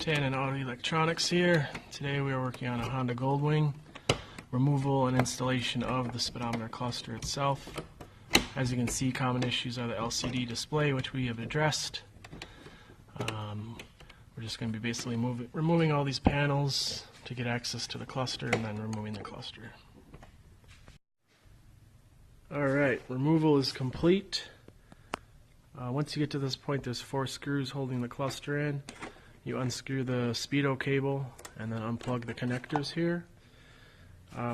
Tanin Auto Electronix here. Today we are working on a Honda Goldwing removal and installation of the speedometer cluster itself. As you can see, common issues are the LCD display, which we have addressed. We're just going to be basically removing all these panels to get access to the cluster and then removing the cluster. Alright, removal is complete. Once you get to this point, there's 4 screws holding the cluster in. You unscrew the speedo cable and then unplug the connectors here.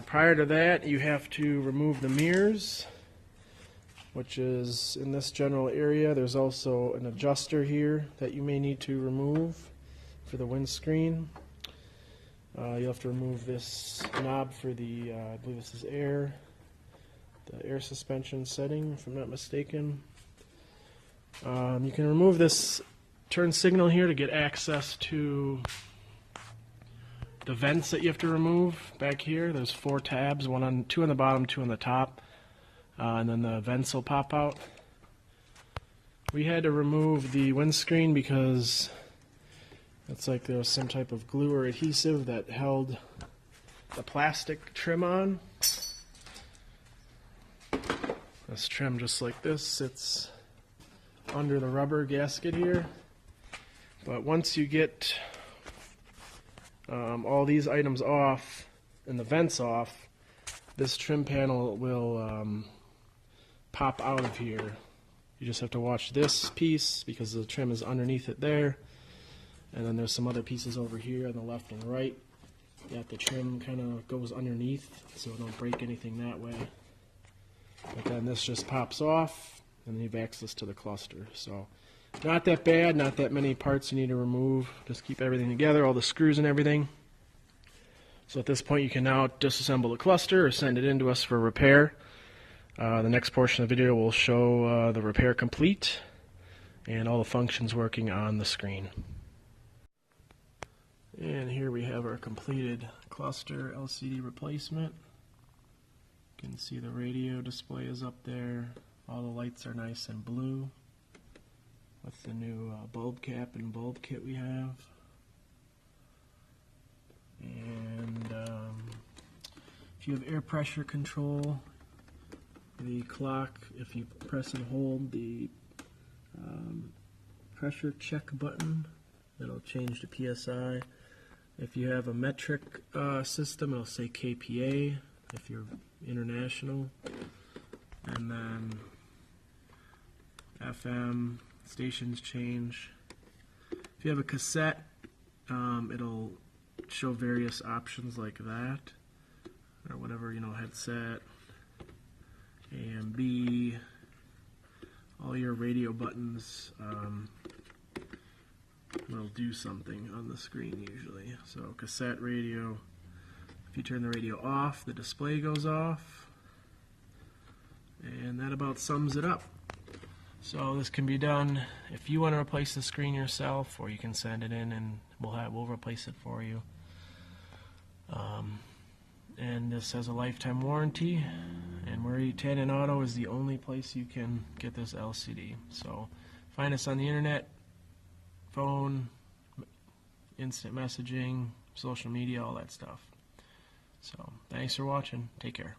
Prior to that, you have to remove the mirrors, which is in this general area. There's also an adjuster here that you may need to remove for the windscreen. You'll have to remove this knob for the, I believe this is the air suspension setting, if I'm not mistaken. You can remove this turn signal here to get access to the vents that you have to remove back here. There's 4 tabs, 2 on the bottom, 2 on the top, and then the vents will pop out. We had to remove the windscreen because it's like there was some type of glue or adhesive that held the plastic trim on. This trim, just like this, sits under the rubber gasket here. But once you get all these items off and the vents off, this trim panel will pop out of here. You just have to watch this piece because the trim is underneath it there. And then there's some other pieces over here on the left and right that the trim kind of goes underneath, so it don't break anything that way. But then this just pops off and then you have access to the cluster. So not that bad, not that many parts you need to remove. Just keep everything together, all the screws and everything. So at this point you can now disassemble the cluster or send it in to us for repair. The next portion of the video will show the repair complete and all the functions working on the screen. And here we have our completed cluster LCD replacement. You can see the radio display is up there. All the lights are nice and blue with the new bulb cap and bulb kit we have. And if you have air pressure control, the clock, if you press and hold the pressure check button, it'll change to PSI. If you have a metric system, it'll say KPA if you're international. And then FM, stations change. If you have a cassette, it'll show various options like that, or whatever, headset, AM, B, all your radio buttons will do something on the screen usually. So cassette radio, if you turn the radio off, the display goes off, and that about sums it up. So this can be done if you want to replace the screen yourself, or you can send it in and we'll replace it for you. And this has a lifetime warranty, and Tanin Auto is the only place you can get this LCD. So find us on the internet, phone, instant messaging, social media, all that stuff. So thanks for watching. Take care.